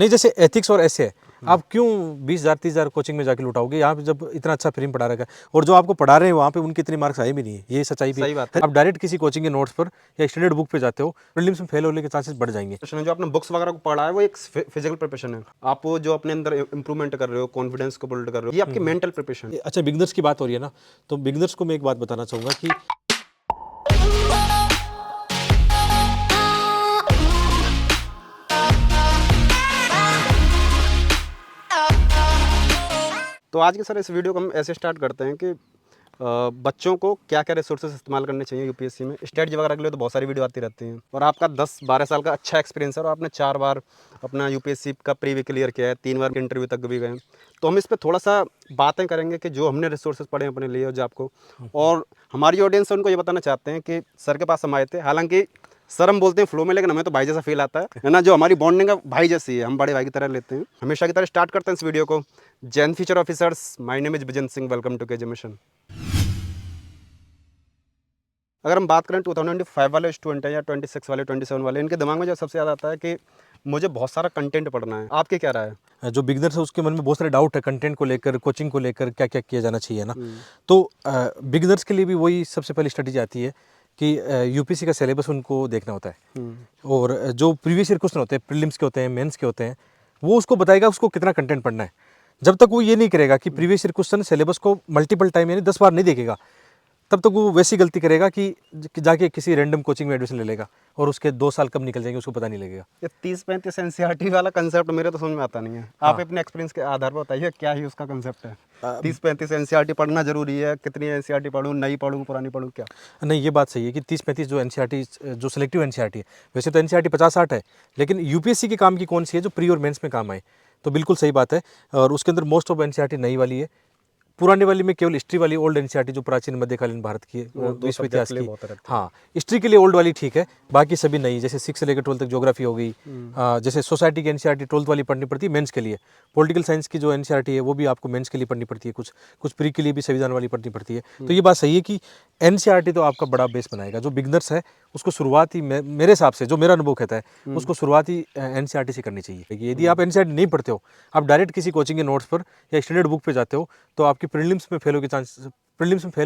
नहीं, जैसे एथिक्स और ऐसे है, आप क्यों 20,000 30,000 कोचिंग में जाके लुटाओगे, यहाँ पे जब इतना अच्छा फ्री में पढ़ा रखा है और जो आपको पढ़ा रहे हैं वहाँ पे उनके इतने मार्क्स आए भी नहीं है, ये सच्चाई भी सही है। बात है। आप डायरेक्ट किसी कोचिंग के नोट्स पर या एक्सटेंडेड बुक पे जाते हो, प्रीलिम्स में फेल होने के चांसेस बढ़ जाएंगे। जो आपने बुक्स वगैरह को पढ़ा है वो एक फिजिकल प्रिपरेशन है, आप वो जो अपने अंदर इंप्रूवमेंट कर रहे हो, कॉन्फिडेंस को बिल्ड कर रहे हो, ये आपकी मेंटल प्रिपरेशन। अच्छा, बिगनर्स की बात हो रही है ना, तो बिगनर्स को मैं एक बात बताना चाहूँगा कि तो आज के सर इस वीडियो को हम ऐसे स्टार्ट करते हैं कि बच्चों को क्या क्या रिसोर्सेज इस्तेमाल करने चाहिए यूपीएससी में। स्टेट वगैरह के लिए तो बहुत सारी वीडियो आती रहती हैं और आपका 10-12 साल का अच्छा एक्सपीरियंस है और आपने 4 बार अपना यूपीएससी का प्रीवी क्लियर किया है, 3 बार इंटरव्यू तक भी गए। तो हम इस पर थोड़ा सा बातें करेंगे कि जो हमने रिसोर्सेज पढ़े अपने लिए और जो आपको, और हमारी ऑडियंस है उनको ये बताना चाहते हैं कि सर के पास हम आए थे, हालांकि सर हम बोलते हैं फ्लो में, लेकिन हमें तो भाई जैसा फील आता है ना, जो हमारी बॉन्डिंग है भाई जैसी है, हम बड़े भाई की तरह लेते हैं। हमेशा की तरह स्टार्ट करते हैं इस वीडियो को। जैन future officers, my name is Vijan Singh, welcome to KJ mission. अगर हम बात करें 2025 वाले स्टूडेंट हैं या 26 वाले, 27 वाले, इनके दिमाग में जो सबसे ज़्यादा आता है कि मुझे बहुत सारा कंटेंट पढ़ना है। आपके क्या राय है? जो बिगनर्स है उसके मन में बहुत सारे डाउट है कंटेंट को लेकर, कोचिंग को लेकर, क्या क्या किया जाना चाहिए ना। तो बिगनर्स के लिए भी वही सबसे पहली स्ट्रेटेजी आती है कि यूपीएससी का सिलेबस उनको देखना होता है और जो प्रीवियस ईयर क्वेश्चन होते हैं, प्रीलिम्स के होते हैं, मेंस के होते हैं, वो उसको बताएगा उसको कितना कंटेंट पढ़ना है। जब तक वो ये नहीं करेगा कि प्रीवियस ईयर क्वेश्चन सिलेबस को मल्टीपल टाइम यानी 10 बार नहीं देखेगा, तब तक वो वैसी गलती करेगा कि जाके किसी रैंडम कोचिंग में एडमिशन ले लेगा और उसके 2 साल कब निकल जाएंगे उसको पता नहीं लगेगा। ये 30-35 एनसीईआरटी वाला कंसेप्ट मेरे तो समझ में आता नहीं है। आप अपने एक्सपीरियंस के आधार पर बताइए क्या ही उसका कंसेप्ट है। 30-35 एनसीईआरटी पढ़ना जरूरी है? कितनी एनसीईआरटी पढ़ूँ, नई पढ़ूँ, पुरानी पढ़ूँ, क्या? नहीं, ये बात सही है कि 30-35 जो एनसीईआरटी, जो सिलेक्टिव एनसीईआरटी है, वैसे तो एनसीईआरटी 50-60 है, लेकिन यूपीएससी के काम की कौन सी है जो प्री और मेंस में काम आए, तो बिल्कुल सही बात है। और उसके अंदर मोस्ट ऑफ एनसीईआरटी नई वाली है, पुराने वाली में केवल हिस्ट्री वाली ओल्ड एनसीईआरटी जो प्राचीन मध्यकालीन भारत की है, विश्व इतिहास की, हाँ, हिस्ट्री के लिए ओल्ड वाली ठीक है, बाकी सभी नई, जैसे 6 से लेकर 12 तक ज्योग्राफी हो गई। जैसे सोसाइटी की एनसीईआरटी 12th वाली पढ़नी पड़ती है मेंस के लिए। पॉलिटिकल साइंस की जो एनसीईआरटी है वो भी आपको मेंस के लिए पढ़नी पड़ती है, कुछ कुछ प्री के लिए भी संविधान वाली पढ़नी पड़ती है। तो ये बात सही है कि एनसीईआरटी तो आपका बड़ा बेस बनाएगा। जो बिगनर्स है उसको शुरुआत ही मेरे हिसाब से, जो मेरा अनुभव कहता है, उसको शुरुआत ही एनसीईआरटी से करनी चाहिए। यदि आप एनसीईआरटी नहीं पढ़ते हो, आप डायरेक्ट किसी कोचिंग के नोट्स पर या एक्सटेंडेड बुक पे जाते हो, तो आपकी प्रीलिम्स में फेल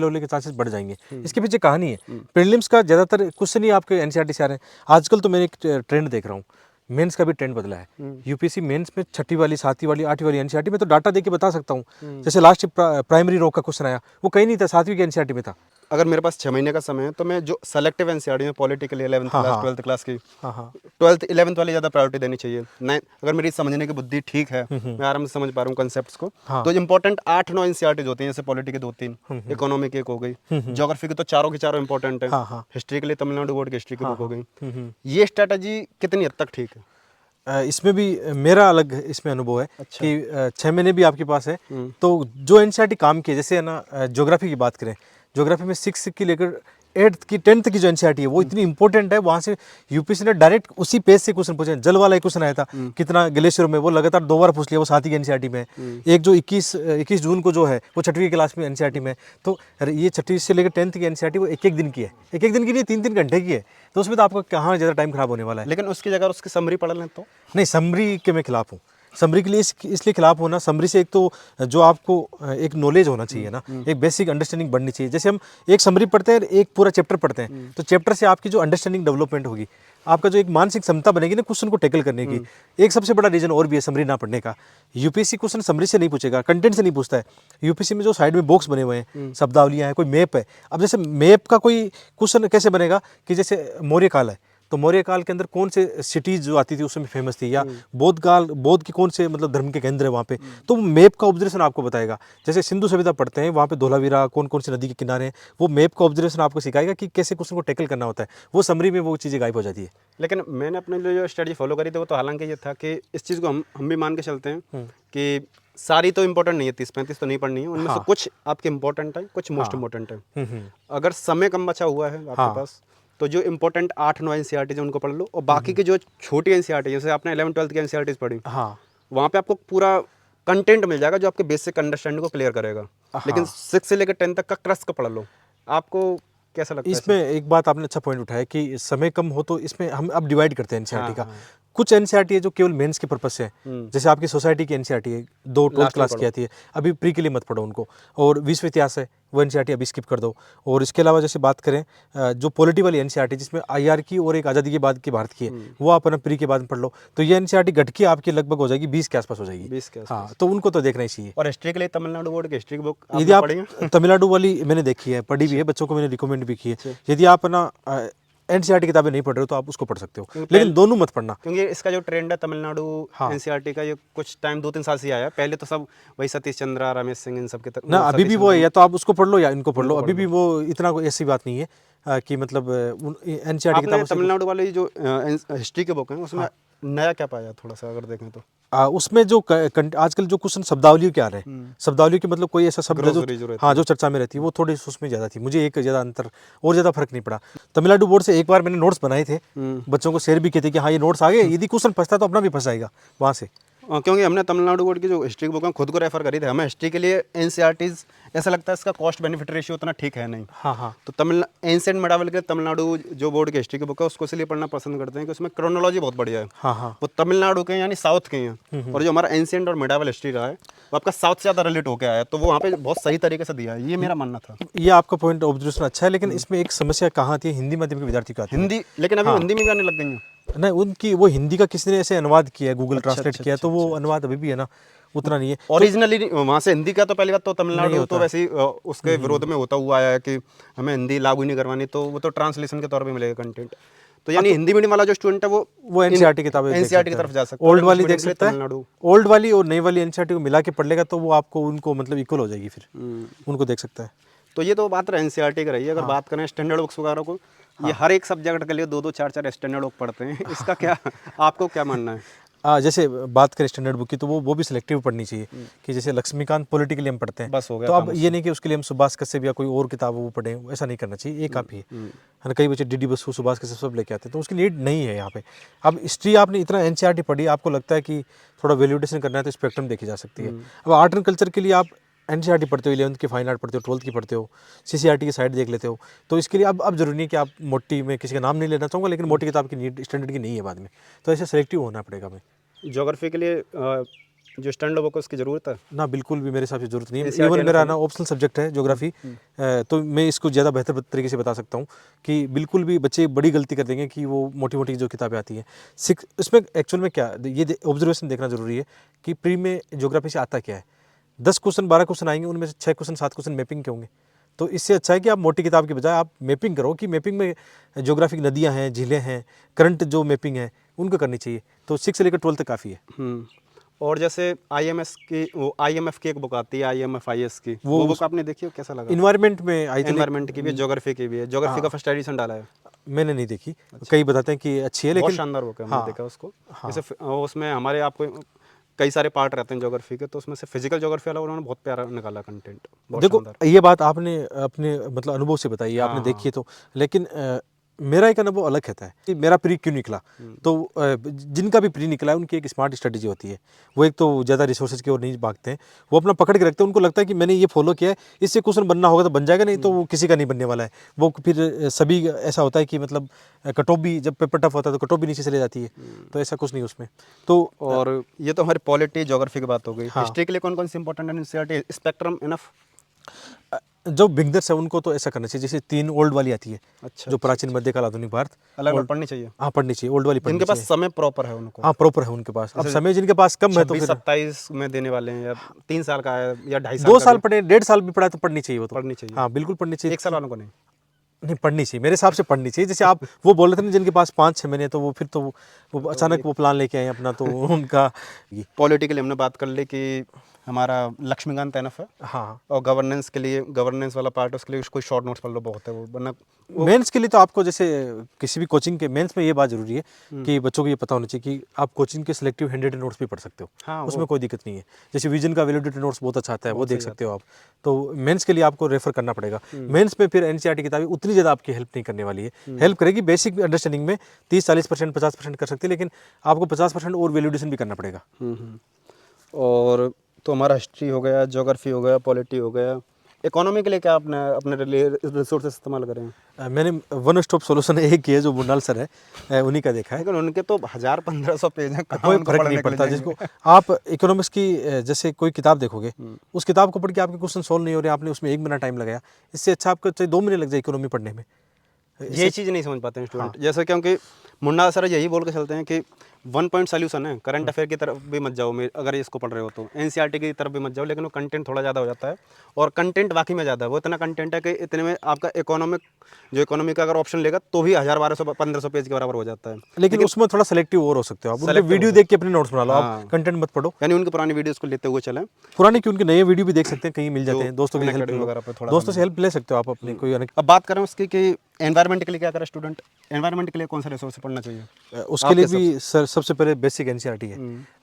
होने के चांसेस बढ़ जाएंगे। इसके पीछे कहानी है, प्रीलिम्स का ज़्यादातर क्वेश्चन ही आपके एनसीईआरटी से आ रहे हैं। आजकल तो मैं एक ट्रेंड देख रहा हूँ, मेंस का भी ट्रेंड बदला है। यूपीएससी मेंस में 6ठी वाली, 7वीं वाली, 8वीं वाली एनसीईआरटी में तो डाटा देके बता सकता हूँ। जैसे लास्ट प्राइमरी रो का क्वेश्चन आया, वो कहीं नहीं था, 7वीं की एनसीईआरटी में था। अगर मेरे पास 6 महीने का समय है तो मैं जो सेलेक्टिव एनसीईआरटी में political 11th class, 12th class की, 12th 11th वाली ज़्यादा प्रायोरिटी देनी चाहिए। अगर मेरी समझने की बुद्धि ठीक है, मैं आराम से समझ पा रहा हूँ कंसेप्ट्स को, तो इंपॉर्टेंट 8-9 एनसीईआरटीज होती हैं, जैसे पॉलिटी की 2-3, इकोनॉमी की 1 हो गई, ज्योग्राफी की तो चारों की चारों इंपॉर्टेंट है, हिस्ट्री के लिए तमिलनाडु बोर्ड की हिस्ट्री की बुक हो गई। ये स्ट्रैटेजी कितनी हद तक ठीक है? इसमें भी मेरा अलग इसमें अनुभव है। अच्छा। कि 6 महीने भी आपके पास है, तो जो एनसीईआरटी काम की है, जैसे है ना, ज्योग्राफी की बात करें, ज्योग्राफी में 6 की लेकर 8th की 10th की जो एनसीईआरटी है वो इतनी इंपॉर्टेंट है, वहाँ से यूपीएससी ने डायरेक्ट उसी पेज से क्वेश्चन पूछे। जल वाला एक क्वेश्चन आया था, कितना ग्लेशियर में, वो लगातार 2 बार पूछ लिया, वो 7वीं की एनसीईआरटी में। एक जो 21 जून को जो है वो 6वीं क्लास में एनसीईआरटी में। तो ये 6वीं से लेकर 10th की एनसीईआरटी वो एक दिन की है, एक दिन की नहीं, 3-3 घंटे की है। तो उसमें तो आपको कहाँ ज़्यादा टाइम खराब होने वाला है। लेकिन उसकी जगह उसकी समरी पढ़ लें तो? नहीं, समरी के मैं खिलाफ हूँ। समरी के लिए इसलिए खिलाफ होना, समरी से एक तो जो आपको एक नॉलेज होना चाहिए ना, एक बेसिक अंडरस्टैंडिंग बढ़नी चाहिए। जैसे हम एक समरी पढ़ते हैं, एक पूरा चैप्टर पढ़ते हैं, तो चैप्टर से आपकी जो अंडरस्टैंडिंग डेवलपमेंट होगी, आपका जो एक मानसिक क्षमता बनेगी ना क्वेश्चन को टैकल करने की। एक सबसे बड़ा रीजन और भी है समरी ना पढ़ने का। यूपीएससी क्वेश्चन समरी से नहीं पूछेगा, कंटेंट से नहीं पूछता है। यूपीएससी में जो साइड में बॉक्स बने हुए हैं, शब्दावलियाँ हैं, कोई मैप है। अब जैसे मैप का कोई क्वेश्चन कैसे बनेगा कि जैसे मौर्य काल है, तो मौर्य काल के अंदर कौन से सिटीज जो आती थी उस समय फेमस थी, या बौद्ध की कौन से मतलब धर्म के केंद्र है वहाँ पे, तो मैप का ऑब्जर्वेशन आपको बताएगा। जैसे सिंधु सभ्यता पढ़ते हैं, वहाँ पे धोलावीरा कौन कौन सी नदी के किनारे हैं, वो मैप का ऑब्जर्वेशन आपको सिखाएगा कि कैसे क्वेश्चन को टैकल करना होता है। वो समरी में वो चीज़ें गायब हो जाती है। लेकिन मैंने अपने लिए जो स्ट्रेटजी फॉलो करी थी वो तो हालांकि ये था कि इस चीज़ को हम भी मान के चलते हैं कि सारी तो इंपॉर्टेंट नहीं है, 30-35 तो नहीं पढ़नी है, उनमें से कुछ आपके इंपॉर्टेंट है, कुछ मोस्ट इंपॉर्टेंट है। अगर समय कम बचा हुआ है आपके पास, तो जो इंपॉर्टेंट 8-9 एनसीईआरटी उनको पढ़ लो, और बाकी की जो छोटी एनसीईआरटी, जैसे आपने 11th-12th की एनसीईआरटीज पढ़ी, वहाँ पे आपको पूरा कंटेंट मिल जाएगा जो आपके बेसिक अंडरस्टैंडिंग को क्लियर करेगा। लेकिन 6 से लेकर 10 तक का क्रस का पढ़ लो। आपको कैसा लगता है? इसमें एक बात आपने अच्छा पॉइंट उठाया कि समय कम हो, तो इसमें हम अब डिवाइड करते हैं एनसीईआरटी का। कुछ एनसीईआरटी है जो केवल मेंस के पर्पज से है, जैसे आपकी सोसाइटी की एनसीईआरटी है, 2 12th क्लास की आती है, अभी प्री के लिए मत पढ़ो उनको। और विश्व इतिहास है, वो एनसीईआरटी अभी स्किप कर दो। और इसके अलावा जैसे बात करें जो पॉलिटी वाली एनसीईआरटी जिसमें आईआर की और एक आज़ादी के बाद की भारत की है, वो आप अपना प्री के बाद में पढ़ लो, तो ये एनसीईआरटी घट के आपकी लगभग हो जाएगी 20 के आसपास हो जाएगी। 20 के हाँ, तो उनको तो देखना ही चाहिए। और हिस्ट्री के लिए तमिलनाडु बोर्ड की हिस्ट्री की बुक यदि आप पढ़ेंगे? तमिलनाडु वाली मैंने देखी है, पढ़ी भी है, बच्चों को मैंने रिकमेंड भी की है। यदि आप ना एनसीईआरटी किताबें नहीं पढ़ रहे हो तो आप उसको पढ़ सकते हो, लेकिन दोनों मत पढ़ना। क्योंकि इसका जो ट्रेंड है तमिलनाडु एनसीईआरटी का, ये कुछ टाइम 2-3 साल से ही आया है। पहले तो सब वही सतीश चंद्रा, रमेश सिंह, इन सब के ना अभी भी वो है, या तो आप उसको पढ़ लो या इनको पढ़ लो, अभी भी वो इतना कोई ऐसी बात नहीं है कि मतलब एनसीईआरटी आपने तमिलनाडु वाली जो हिस्ट्री के बुक है उसमें नया क्या पाया, थोड़ा सा अगर देखें तो? उसमें जो आजकल जो क्वेश्चन शब्दावली के आ रहे हैं, शब्दावली के मतलब कोई ऐसा शब्द जो हाँ जो चर्चा में रहती है, वो थोड़ी उसमें ज़्यादा थी। मुझे एक ज़्यादा अंतर और ज़्यादा फर्क नहीं पड़ा। तमिलनाडु बोर्ड से एक बार मैंने नोट्स बनाए थे, बच्चों को शेयर भी किए थे कि हाँ ये नोट्स आ गए, यदि क्वेश्चन फंसता तो अपना भी फंसाएगा वहाँ से। क्योंकि हमने तमिलनाडु बोर्ड की जो हिस्ट्री की बुक है खुद को रेफर करी थी। हमें हिस्ट्री के लिए एनसीईआरटीज ऐसा लगता है इसका कॉस्ट बेनिफिट रेशियो उतना ठीक है नहीं। हाँ हाँ। तो एंशिएंट मेडावल के तमिलनाडु जो बोर्ड की हिस्ट्री की बुक है उसको इसलिए पढ़ना पसंद करते हैं कि उसमें क्रोनोलॉजी बहुत बढ़िया है। हाँ हाँ। वो तमिलनाडु के यानी साउथ के हैं, और जो हमारा एंशिएंट और मेडावल हिस्ट्री रहा है वो आपका साउथ से ज़्यादा रिलेट होकर आया है, तो वो वहाँ पे बहुत सही तरीके से दिया है। ये मेरा मानना था। ये आपका पॉइंट ऑब्जर्वेशन अच्छा है, लेकिन इसमें एक समस्या कहाँ आती है, हिंदी माध्यम के विद्यार्थी को आती है। हिंदी, लेकिन अभी हिंदी में भी आने लग गई हैं। नहीं, उनकी वो हिंदी का किसी ने ऐसे अनुवाद किया है, गूगल ट्रांसलेट किया है, तो वो अनुवाद अभी भी है ना उतना नहीं है। ओरिजिनली वहाँ से हिंदी का तो पहली बात तो तमिलनाडु तो वैसे ही उसके विरोध में होता हुआ आया है कि हमें हिंदी लागू नहीं करवानी, तो वो तो ट्रांसलेशन के तौर पे मिलेगा कंटेंट। तो यानी हिंदी मीडियम वाला जो स्टूडेंट है वो एनसीईआरटी किताबें एनसीईआरटी की तरफ जा सकता है। ओल्ड वाली देख सकता है, ओल्ड वाली और नई वाली एनसीईआरटी को मिला के पढ़ लेगा तो वो आपको उनको मतलब इक्वल हो जाएगी, फिर उनको देख सकता है। तो ये तो बात एनसीईआरटी की रही है। अगर बात करें स्टैंडर्ड बुक्स वगैरह को, ये हर एक सब्जेक्ट के लिए 2-2 4-4 स्टैंडर्ड बुक पढ़ते हैं। इसका क्या आपको क्या मानना है? जैसे बात करें स्टैंडर्ड बुक की, तो वो भी सिलेक्टिव पढ़नी चाहिए कि जैसे लक्ष्मीकांत पॉलिटिकली हम पढ़ते हैं, बस हो गया। तो अब ये नहीं कि उसके लिए हम सुभाष कश्यप या कोई और किताब वो पढ़ें, ऐसा नहीं करना चाहिए, एक काफ़ी है ना। कई बच्चे डीडी बसु, सुभाष कश्यप सब लेके आते हैं, तो उसकी नीड नहीं है यहाँ पे। अब हिस्ट्री आपने इतना एनसीईआरटी पढ़ी, आपको लगता है कि थोड़ा वैल्यूडेशन करना है तो स्पेक्ट्रम देखी जा सकती है। अब आर्ट एंड कल्चर के लिए आप एनसीईआरटी पढ़ते हो, 11th की फाइन आर्ट पढ़ते हो, 12th की पढ़ते हो, सीसीईआरटी की साइड देख लेते हो, तो इसके लिए अब जरूरी नहीं कि आप मोटी में किसी का नाम नहीं लेना चाहूँगा, लेकिन मोटी किताब की नीड स्टैंडर्ड की नहीं है बाद में, तो ऐसे सेलेक्टिव होना पड़ेगा हमें। ज्योग्राफी के लिए जो स्टैंडर्ड बुक है उसकी ज़रूरत है ना, बिल्कुल भी मेरे हिसाब से ज़रूरत नहीं है। इवन मेरा ना ऑप्शनल सब्जेक्ट है ज्योग्राफी, तो मैं इसको ज़्यादा बेहतर तरीके से बता सकता हूँ कि बिल्कुल भी बच्चे बड़ी गलती कर देंगे कि वो मोटी मोटी जो किताबें आती हैं इसमें एक्चुअल में क्या, ये ऑब्जर्वेशन देखना ज़रूरी है कि प्री में ज्योग्राफी से आता क्या है। 10 क्वेश्चन 12 क्वेश्चन आएंगे, उनमें से 6 क्वेश्चन 7 क्वेश्चन मैपिंग के होंगे, तो इससे अच्छा है कि आप मोटी किताब के बजाय आप मैपिंग करो, कि मैपिंग में ज्योग्राफिक नदियाँ हैं, झीलें हैं, करंट जो मैपिंग है उनको करनी चाहिए। तो 6 से लेकर 12 तक काफ़ी है। और जैसे IMF की एक बुक आती है, IMFIS की, वो बुक आपने देखी हो, कैसा लगा? इन्वायरमेंट में आई थी, एनवायरमेंट की भी है, ज्योग्राफी की भी है। ज्योग्राफी का फर्स्ट एडिशन डाला है, मैंने नहीं देखी। कई बताते हैं कि अच्छी है, लेकिन बहुत शानदार बुक है, मैंने देखा उसको। जैसे उसमें हमारे आपको कई सारे पार्ट रहते हैं ज्योग्राफी के, तो उसमें से फिजिकल ज्योग्राफी वाला उन्होंने बहुत प्यारा निकाला कंटेंट। देखो, ये बात आपने अपने मतलब अनुभव से बताई, आपने देखी है तो, लेकिन मेरा एक अनुभव अलग कहता है कि मेरा प्री क्यों निकला। तो जिनका भी प्री निकला है उनकी एक स्मार्ट स्ट्रेटजी होती है। वो एक तो ज़्यादा रिसोर्सेज की ओर नहीं भागते हैं, वो अपना पकड़ के रखते हैं। उनको लगता है कि मैंने ये फॉलो किया है, इससे क्वेश्चन बनना होगा तो बन जाएगा, नहीं तो वो किसी का नहीं बनने वाला है। वो फिर सभी ऐसा होता है कि मतलब कट ऑफ भी, जब पेपर टफ होता है तो कट ऑफ भी नीचे चले जाती है, तो ऐसा कुछ नहीं उसमें। तो और ये तो हमारी पॉलिटी ज्योग्राफी की बात हो गई। हिस्ट्री के लिए कौन कौन सी इंपॉर्टेंट है एनसीईआरटी? Spectrum enough? जो बिगनर्स है उनको तो ऐसा करना चाहिए, जैसे 3 ओल्ड वाली आती है, जो प्राचीन मध्यकाल आधुनिक भारत, अलग पढ़नी चाहिए। हाँ, पढ़नी चाहिए, ओल्ड वाली पढ़नी जिनके पास समय प्रॉपर है उनको। हाँ, प्रॉपर है उनके पास। अब समय जिनके पास कम है तो फिर 27 में देने वाले हैं, या 3 साल का है, या 2.5 साल 2 साल पढ़े, 1.5 साल भी पढ़ा तो पढ़नी चाहिए, वो तो पढ़नी चाहिए। हाँ, बिल्कुल पढ़नी चाहिए। 1 साल वालों को नहीं पढ़नी चाहिए, मेरे हिसाब से पढ़नी चाहिए। जैसे आप वो बोल रहे थे ना जिनके पास 5-6 महीने, तो वो फिर तो वो अचानक वो प्लान लेके आए अपना, तो उनका पॉलिटी के लिए हमने बात कर ली कि हमारा लक्ष्मीकांत एनफ है। हाँ, और गवर्नेंस के लिए, गवर्नेंस वाला पार्ट, उसके लिए कोई शॉर्ट नोट्स पढ़ लो, बहुत है वो। वरना मेंस के लिए तो आपको जैसे किसी भी कोचिंग के मेंस में ये बात जरूरी है कि बच्चों को ये पता होना चाहिए कि आप कोचिंग के सिलेक्टिव हैंडरेटेड नोट्स भी पढ़ सकते हो। हाँ, उसमें कोई दिक्कत नहीं है। जैसे विजन का वैलिडेटेड नोट्स बहुत अच्छा आता है, वो देख सकते हो आप। तो मेंस के लिए आपको रेफर करना पड़ेगा। मेंस में फिर एनसीईआरटी किताबें उतनी ज़्यादा आपकी हेल्प नहीं करने वाली है। हेल्प करेगी बेसिक अंडरस्टैंडिंग में, 30-40%, 50% कर सकती है, लेकिन आपको 50% और वैलिडेशन भी करना पड़ेगा। और तो हमारा हिस्ट्री हो गया, ज्योग्राफी हो गया, पॉलिटी हो गया, इकोनॉमी के लिए क्या आपने अपने लिए रिसोर्सेज इस्तेमाल करें? मैंने वन स्टॉप सॉल्यूशन एक किया जो मुन्नाल सर है, उन्हीं का देखा है। लेकिन उनके तो 1000-1500 पेज हैं, कहाँ कोई उनको फर्क पढ़ने नहीं के लिए पड़ता। जाएंगे? जिसको आप इकोनॉमिक्स की जैसे कोई किताब देखोगे, उस किताब को पढ़ के आपके क्वेश्चन सॉल्व नहीं हो रहे, आपने उसमें 1 महीना टाइम लगाया, इससे अच्छा आपको चाहे 2 महीने लग जाए इकोनॉमी पढ़ने में। ये चीज़ नहीं समझ पाते हैं स्टूडेंट। जैसे क्योंकि मुन्ना सर यही बोल के चलते हैं कि 1 पॉइंट सोल्यूशन है, करंट अफेयर की तरफ भी मत जाओ अगर इसको पढ़ रहे हो तो, एनसीईआरटी की तरफ भी मत जाओ, लेकिन वो कंटेंट थोड़ा ज़्यादा हो जाता है, और कंटेंट वाकई में ज़्यादा है। वो इतना कंटेंट है कि इतने में आपका इकोनॉमी का अगर ऑप्शन लेगा तो भी 1000-1200-1500 पेज के बराबर हो जाता है। लेकिन उसमें थोड़ा सेलेक्टिव और हो सकते हो आप, उनके Selective वीडियो हो देख के अपने नोट्स बना लो, आप हाँ। कंटेंट मत पढ़ो। यानी उनकी पुरानी वीडियोस को लेते हुए चलें। पुराने की उनके नए वीडियो भी देख सकते हैं, कहीं मिल जाते जो हैं, दोस्तों की हेल्प Unacademy लो, वगैरह पे थोड़ा दोस्तों से हेल्प ले सकते हो आप अपने कोई अब बात करें उसकी कि एनवायरनमेंट के लिए क्या करें स्टूडेंट, एनवायरनमेंट के लिए कौन सा रिसोर्स पढ़ना चाहिए? उसके लिए भी सर सबसे पहले बेसिक एनसीईआरटी है,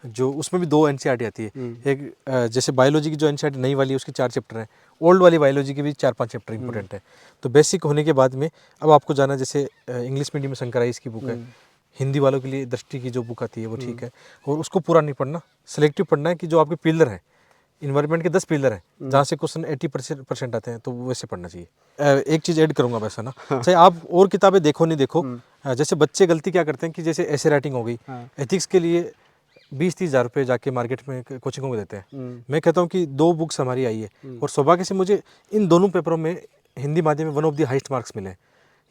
जो उसमें भी 2 एनसीईआरटी आती है। एक जैसे बायोलॉजी की जो एनसीईआरटी नई वाली है उसकी 4 चैप्टर हैं, ओल्ड वाली बायोलॉजी की भी 4-5 चैप्टर इंपॉर्टेंट है। तो बेसिक होने के बाद में अब आपको जाना, जैसे इंग्लिश मीडियम में शंकराइज की बुक है, हिंदी वालों के लिए दृष्टि की जो बुक आती है वो ठीक है, और उसको पूरा नहीं पढ़ना, सेलेक्टिव पढ़ना है कि जो आपके पिलर हैं, इन्वायरमेंट के 10 पिलर हैं जहाँ से क्वेश्चन 80% आते हैं, तो वैसे पढ़ना चाहिए। एक चीज़ ऐड करूँगा वैसा ना, चाहे आप और किताबें देखो नहीं देखो, जैसे बच्चे गलती क्या करते हैं कि जैसे ऐसे राइटिंग हो गई, एथिक्स के लिए 20-30 हज़ार रुपये जाके मार्केट में कोचिंगों में देते हैं। मैं कहता हूँ कि 2 बुक्स हमारी आई है, और सौभाग्य से मुझे इन दोनों पेपरों में हिंदी माध्यम में 1 ऑफ द हाईएस्ट मार्क्स मिले हैं।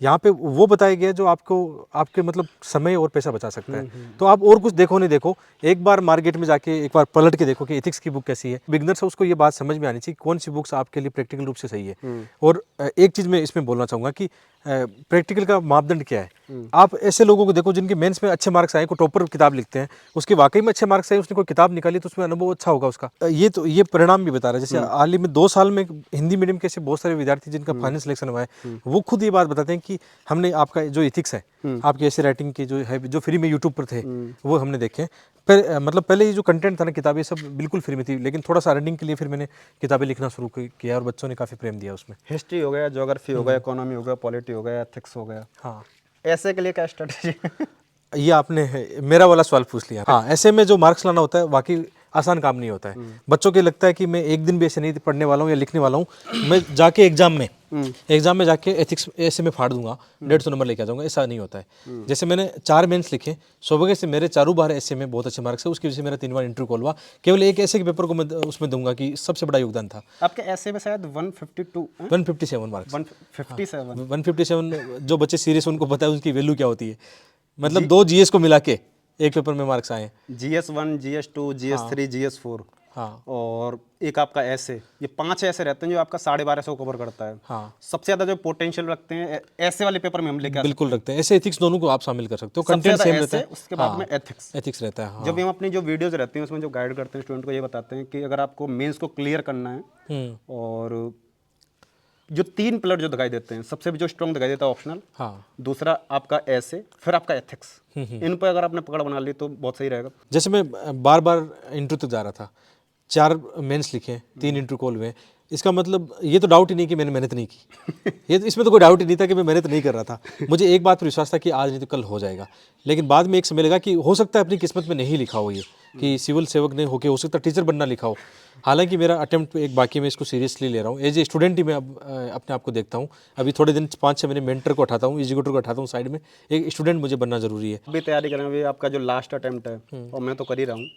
यहाँ पे वो बताया गया जो आपको आपके मतलब समय और पैसा बचा सकता है। तो आप और कुछ देखो नहीं देखो, एक बार मार्केट में जाके एक बार पलट के देखो कि एथिक्स की बुक कैसी है। बिगनर्स है उसको ये बात समझ में आनी चाहिए कौन सी बुक्स आपके लिए प्रैक्टिकल रूप से सही है। और एक चीज़ मैं इसमें बोलना चाहूँगा कि प्रैक्टिकल का मापदंड क्या है। आप ऐसे लोगों को देखो जिनके मेंस में अच्छे मार्क्स आए, को टॉपर किताब लिखते हैं, उसके वाकई में अच्छे मार्क्स आए, उसने कोई किताब निकाली तो उसमें अनुभव अच्छा होगा उसका। ये परिणाम भी बता रहा है। जैसे हाल ही में 2 साल में हिंदी मीडियम के ऐसे बहुत सारे विद्यार्थी जिनका फाइनल सिलेक्शन हुआ है, वो खुद ये बात बताते हैं कि हमने आपका जो इथिक्स है, आपकी ऐसे राइटिंग की जो है, जो फ्री में यूट्यूब पर थे, वो हमने देखे। मतलब पहले ये जो कंटेंट था ना, किताबें सब बिल्कुल फ्री में थी, लेकिन थोड़ा सा रनिंग के लिए फिर मैंने किताबें लिखना शुरू किया, और बच्चों ने काफ़ी प्रेम दिया उसमें। हिस्ट्री हो गया, ज्योग्राफी हो गया, इकोनॉमी हो गया, पॉलिटी हो गया, एथिक्स हो गया, हाँ, ऐसे के लिए क्या स्ट्रेटजी? ये आपने मेरा वाला सवाल पूछ लिया। हाँ, ऐसे में जो मार्क्स लाना होता है वाकई आसान काम नहीं होता है। बच्चों के लगता है कि मैं एक दिन भी ऐसे नहीं पढ़ने वाला हूँ या लिखने वाला हूँ, मैं जाके एग्जाम में जाके एथिक्स ऐसे में फाड़ दूंगा, 150 नंबर लेके आ जाऊंगा। ऐसा नहीं होता है। जैसे मैंने 4 मेंस लिखे, सौभाग्य से मेरे 4 बार ऐसे में बहुत अच्छे मार्क्स है, उसकी वजह से मेरा 3 बार इंटरव्यू कॉल हुआ। केवल एक ऐसे के पेपर को मैं उसमें दूंगा कि सबसे बड़ा योगदान था। आपके ऐसे में शायद 157 मार्क्स, 157 157। जो बच्चे सीरियस उनको पता है उसकी वैल्यू क्या होती है। मतलब 2 जीएस को मिला के एक पेपर में मार्क्स आए। GS1, GS2, GS3, GS4, हाँ, और एक आपका ऐसे, ये 5 ऐसे रहते हैं जो आपका 1250 कवर करता है। हाँ, सबसे ज्यादा जो पोटेंशियल रखते हैं ऐसे वाले पेपर में हम लेके बिल्कुल रखते हैं। ऐसे एथिक्स दोनों को आप शामिल कर सकते हो, सबसे कंटेंट ज्यादा सेम रहता ऐसे, है। उसके बाद में एथिक्स। एथिक्स रहता है। हाँ। जब हम अपनी जो वीडियोज रहती हैं उसमें जो गाइड करते हैं स्टूडेंट को, ये बताते हैं कि अगर आपको मेंस को क्लियर करना है, और जो 3 पिलर जो दिखाई देते हैं, सबसे जो स्ट्रॉन्ग दिखाई देता है ऑप्शनल, हाँ, दूसरा आपका ऐसे, फिर आपका एथिक्स, इन पर अगर आपने पकड़ बना ली तो बहुत सही रहेगा। जैसे मैं बार बार इंटरव्यू तक जा रहा था, 4 मेंस लिखे, 3 इंटरव्यू कॉल हुए, इसका मतलब ये तो डाउट ही नहीं कि मैंने मेहनत नहीं की। ये तो इसमें तो कोई डाउट ही नहीं था कि मैं मेहनत नहीं कर रहा था। मुझे एक बात पर विश्वास था कि आज नहीं तो कल हो जाएगा। लेकिन बाद में एक समय लगा कि हो सकता है अपनी किस्मत में नहीं लिखा हो, ये कि सिविल सेवक नहीं होके हो सकता टीचर बनना लिखा हो। हालांकि मेरा अटेम्प्ट एक बाकी, मैं इसको सीरियसली ले रहा हूँ। एज ए स्टूडेंट ही मैं अब अपने आप को देखता हूँ। अभी थोड़े दिन 5-6 महीने मेंटर को हटाता हूँ, एजुकेटर को हटाता हूँ साइड में, एक स्टूडेंट मुझे बनना जरूरी है। अभी तैयारी करें, अभी आपका जो लास्ट अटेम्प्ट है और मैं तो कर ही रहा हूँ,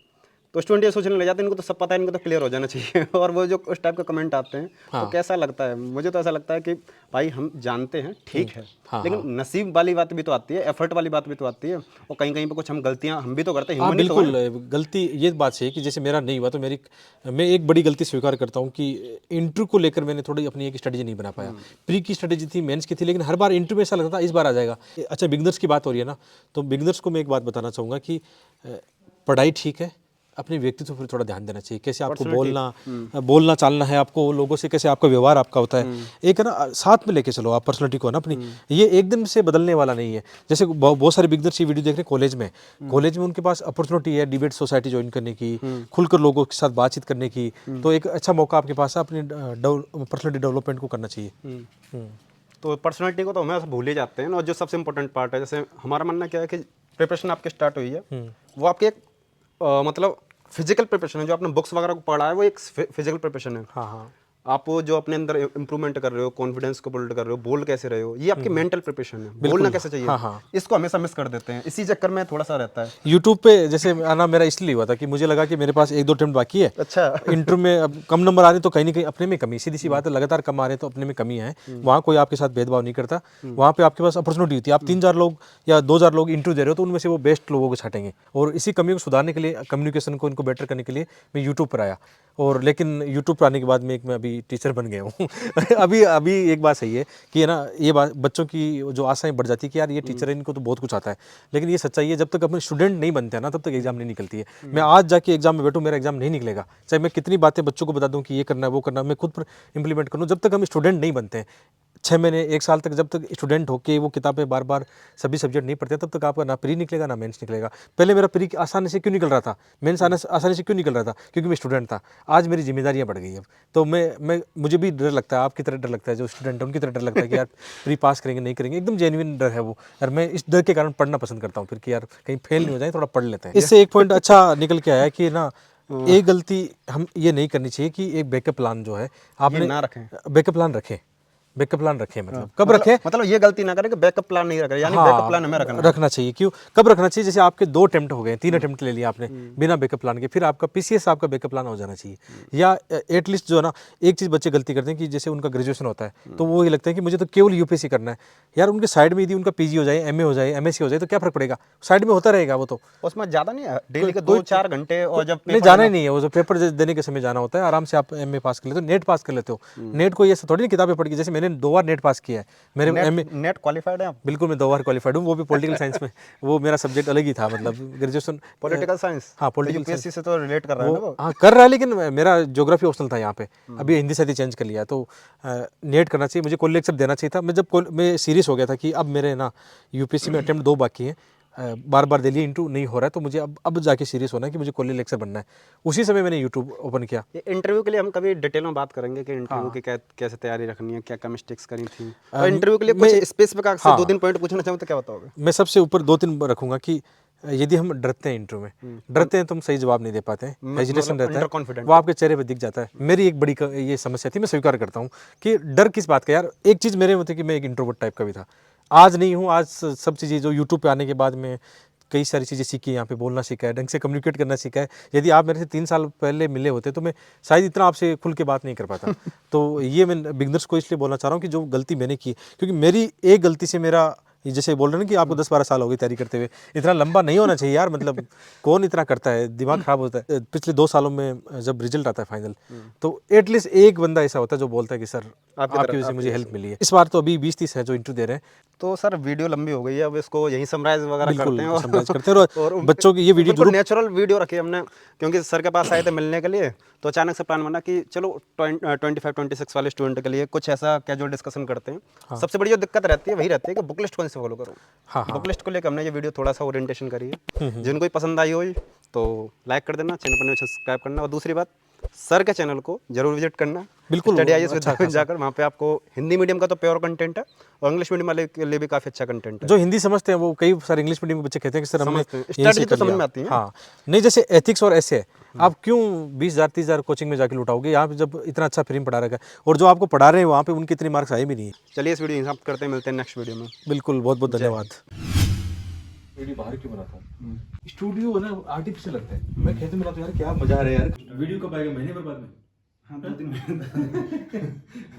तो स्टूडेंट ये सोचने लग जाते हैं इनको तो सब पता है, इनको तो क्लियर हो जाना चाहिए। और वो जो उस टाइप के कमेंट आते हैं, तो कैसा लगता है? मुझे तो ऐसा लगता है कि भाई हम जानते हैं, ठीक है, लेकिन नसीब वाली बात भी तो आती है, एफर्ट वाली बात भी तो आती है, और कहीं कहीं पे कुछ हम गलतियां हम भी तो करते हैं। हाँ, ह्यूमन ही तो हैं। बिल्कुल गलती ये बात सही है कि जैसे मेरा नहीं हुआ तो मैं एक बड़ी गलती स्वीकार करता हूँ कि इंटरव्यू को लेकर मैंने थोड़ी अपनी एक स्ट्रेटजी नहीं बना पाया। प्री की स्ट्रेटजी थी, मेंस की थी, लेकिन हर बार इंटरव्यू में ऐसा लगता था इस बार आ जाएगा। अच्छा, बिगनर्स की बात हो रही है ना, तो बिगनर्स को मैं एक बात बताना चाहूँगा कि पढ़ाई ठीक है, अपने व्यक्तित्व पर थोड़ा ध्यान देना चाहिए। कैसे आपको बोलना चालना है, आपको लोगों से कैसे आपका व्यवहार आपका होता है, एक है ना, साथ में लेके चलो आप पर्सनालिटी को ना अपनी। ये एक दिन से बदलने वाला नहीं है। जैसे बहुत सारे बिगनर्स ये वीडियो देख रहे हैं कॉलेज में उनके पास अपॉर्चुनिटी है डिबेट सोसाइटी ज्वाइन करने की, खुलकर लोगों के साथ बातचीत करने की, तो एक अच्छा मौका आपके पास है, अपनी पर्सनलिटी डेवलपमेंट को करना चाहिए। तो पर्सनैलिटी को तो हमें भूल ही जाते हैं। और जो सबसे इंपॉर्टेंट पार्ट है, जैसे हमारा मानना क्या है कि प्रिपरेशन आपकी स्टार्ट हुई है, वो आपके एक मतलब फिजिकल प्रिपरेशन है। जो आपने बुक्स वगैरह को पढ़ा है वो एक फिजिकल प्रिपरेशन है। हाँ, हाँ, आप वो जो अपने अंदर इंप्रूवमेंट कर रहे हो, कॉन्फिडेंस को बिल्ड कर रहे हो, बोल कैसे रहे हो, ये आपकी मेंटल प्रिपरेशन है, बोलना कैसे चाहिए। हाँ, हाँ। इसको हमेशा मिस कर देते हैं, इसी चक्कर में थोड़ा सा रहता है। यूट्यूब पे जैसे आना मेरा इसलिए हुआ था कि मुझे लगा कि मेरे पास 1-2 अटेम्प्ट बाकी है। अच्छा। इंटरव्यू में अब कम नंबर आ रहे तो कहीं ना कहीं अपने में कमी, सीधी सी बात है, लगातार कम आ रहे तो अपने में कमी है। वहाँ कोई आपके साथ भेदभाव नहीं करता, वहाँ पे आपके पास अपॉर्चुनिटी होती है। आप 3-4 लोग या 2,000 लोग इंटरव्यू दे रहे हो तो उनमें से वो बेस्ट लोगों को छाटेंगे, और इसी कमी को सुधारने के लिए, कम्युनिकेशन को इनको बेटर करने के लिए मैं यूट्यूब पर आया। और लेकिन यूट्यूब पर आने के बाद में मैं अभी टीचर बन गया हूँ। अभी एक बात सही है कि है ना, ये बात बच्चों की जो आशाएं बढ़ जाती है कि यार ये टीचर है, इनको तो बहुत कुछ आता है। लेकिन ये सच्चाई है, जब तक अपने स्टूडेंट नहीं बनते हैं ना, तब तक एग्जाम नहीं निकलती है। मैं आज जाके एग्जाम में बैठूँ, मेरा एग्जाम नहीं निकलेगा, चाहे मैं कितनी बातें बच्चों को बता दूं कि ये करना है वो करना है, मैं खुद पर इंप्लीमेंट करूँ, जब तक हम स्टूडेंट नहीं बनते हैं 6 महीने 1 साल तक जब तक स्टूडेंट होके वो किताबें बार बार सभी सब्जेक्ट नहीं पढ़ते, तब तक आपका ना प्री निकलेगा ना मेंस निकलेगा। पहले मेरा प्री आसानी से क्यों निकल रहा था, मेंस आसानी से क्यों निकल रहा था, क्योंकि मैं स्टूडेंट था। आज मेरी जिम्मेदारियां बढ़ गई अब, तो मैं मुझे भी डर लगता है, आपकी तरह डर लगता है, जो स्टूडेंट है उनकी तरह डर लगता है कि यार प्री पास करेंगे नहीं करेंगे, एकदम जेन्युइन डर है वो। और मैं इस डर के कारण पढ़ना पसंद करता हूँ फिर कि यार कहीं फेल नहीं हो जाए, थोड़ा पढ़ लेते हैं। इससे एक पॉइंट अच्छा निकल के आया कि ना, एक गलती हम ये नहीं करनी चाहिए कि एक बैकअप प्लान जो है आपने ना रखें। बैकअप प्लान रखें, बैकअप प्लान रखें, मतलब कब रखें, मतलब ये गलती ना करें कि बैकअप प्लान नहीं रखें, यानी बैकअप प्लान हमें रखना चाहिए। क्यों, कब रखना चाहिए, जैसे आपके 2 अटेम्प्ट हो गए, 3 अटेम्प्ट ले लिया आपने बिना बैकअप प्लान के, फिर आपका पीसीएस आपका बैकअप प्लान हो जाना चाहिए। या एटलीस्ट जो है ना, एक चीज़ बच्चे गलती करते हैं कि जैसे उनका ग्रेजुएशन होता है तो वो ये लगता है कि मुझे तो केवल यूपीएससी करना है। यार उनके साइड में यदि उनका पीजी हो जाए, एमए हो जाए, एमएससी हो जाए तो क्या फर्क पड़ेगा, साइड में होता रहेगा वो तो। उसमें ज़्यादा नहीं है, डेली के 2-4 घंटे, और जब नहीं जाना ही नहीं है, वो जो पेपर देने के समय जाना होता है, आराम से आप एमए पास कर लेते हो, नेट पास कर लेते हो। नेट को ये थोड़ी ना किताबें पढ़ के, जैसे मैंने 2 बार नेट पास किया है, मेरे नेट क्वालिफाइड है आप? बिल्कुल, मैं 2 बार क्वालिफाइड हूँ, वो भी पॉलिटिकल साइंस में। वो मेरा सब्जेक्ट अलग ही था, मतलब ग्रेजुएशन पॉलिटिकल साइंस। हाँ, पॉलिटिकल यूपीएससी से तो रिलेट कर रहा है ना वो? हाँ कर रहा है, लेकिन मेरा ज्योग्राफी ऑप्शनल था यहाँ पे, अभी हिंदी से चेंज कर लिया। तो नेट करना चाहिए, मुझे कॉलेज लेक्चर देना चाहिए था। मैं जब मैं सीरियस हो गया था कि अब मेरे ना यूपीएससी में अटेम्प्ट 2 बाकी हैं, बार बार दे लिए, इंटू नहीं हो रहा है, तो मुझे अब जाके सीरियस होना है कि मुझे कॉलेज लेक्चर बनना है। उसी समय मैंने यूट्यूब ओपन किया। ये इंटरव्यू के लिए हम कभी डिटेल में बात करेंगे कि इंटरव्यू की कैसे तैयारी रखनी है, क्या क्या मिस्टेक्स करी थी, और इंटरव्यू के लिए कुछ स्पेसिफिक आपसे 2-3 पॉइंट पूछना चाहूँ तो क्या बताओगे? मैं सबसे ऊपर 2-3 रखूंगा कि यदि हम डरते हैं इंटरव्यू में, डरते हैं तो हम सही जवाब नहीं दे पाते हैं, हेजिटेशन रहता है, वो आपके चेहरे पे दिख जाता है। मेरी एक बड़ी ये समस्या थी, मैं स्वीकार करता हूँ कि डर किस बात का। यार एक चीज़ मेरे में थी कि मैं एक इंट्रोवर्ट टाइप का भी था, आज नहीं हूँ। आज सब चीज़ें जो यूट्यूब पे आने के बाद में कई सारी चीज़ें सीखी, यहाँ पे बोलना सीखा है, ढंग से कम्युनिकेट करना सीखा है। यदि आप मेरे से 3 साल पहले मिले होते तो मैं शायद इतना आपसे खुल के बात नहीं कर पाता। तो ये मैं बिगनर्स को इसलिए बोलना चाह रहा हूँ कि जो गलती मैंने की, क्योंकि मेरी एक गलती से मेरा, जैसे बोल रहे हैं ना कि आपको 10-12 साल हो गई तैयारी करते हुए, इतना लंबा नहीं होना चाहिए यार, मतलब कौन इतना करता है, दिमाग खराब होता है। पिछले 2 सालों में जब रिजल्ट आता है फाइनल, तो एटलीस्ट एक बंदा ऐसा होता है जो बोलता है कि सर आपकी वजह से मुझे हेल्प मिली है। इस बार तो अभी 20-30 है जो इंटरव्यू दे रहे हैं। तो सर वीडियो लंबी हो गई है, अब इसको यहीं समराइज वगैरह करते हैं, समराइज करते हैं, और बच्चों की ये वीडियो बिल्कुल नेचुरल वीडियो रखी हमने, क्योंकि सर के पास आए थे मिलने के लिए, तो अचानक से प्लान बना कि चलो 25-26 वाले स्टूडेंट के लिए कुछ ऐसा कैजुअल डिस्कशन करते हैं। सबसे बड़ी जो दिक्कत रहती है वही रहती है कि बुक लिस्ट कौन से फॉलो करूँ। बुक लिस्ट को लेकर हमने ये वीडियो थोड़ा सा ओरिएंटेशन करी है। जिनको पसंद आई हो तो लाइक कर देना, चैनल पर सब्सक्राइब करना, और दूसरी बात सर के चैनल को जरूर विजिट करना। बिल्कुल, स्टडी आईएएस विद्यापीठ जाकर, वहाँ पे आपको हिंदी मीडियम का तो प्योर कंटेंट है, और इंग्लिश मीडियम वाले के लिए भी काफ़ी अच्छा कंटेंट है। जो हिंदी समझते हैं वो, कई सारे इंग्लिश मीडियम के बच्चे कहते हैं कि सर हमने स्ट्रेटजी तो समझ में आती है। हाँ, नहीं जैसे एथिक्स और ऐसे आप क्यों 20,000-30,000 कोचिंग में जाके लुटाओगे, यहाँ पे जब इतना अच्छा फ्री में पढ़ा रखा है, और जो आपको पढ़ा रहे हैं वहाँ पे उनके इतने मार्क्स आए भी नहीं है। चलिए इस वीडियो समाप्त करते हैं, मिलते हैं नेक्स्ट वीडियो में। बिल्कुल, बहुत बहुत धन्यवाद। वीडियो बाहर क्यों बनाता हूँ, स्टूडियो है ना आर्टिफिशियल लगता है, मैं खेत में लाता हूँ यार क्या मजा आ रहा है यार। वीडियो कब आएगा, महीने भर बाद में? हाँ, 2-3 महीने।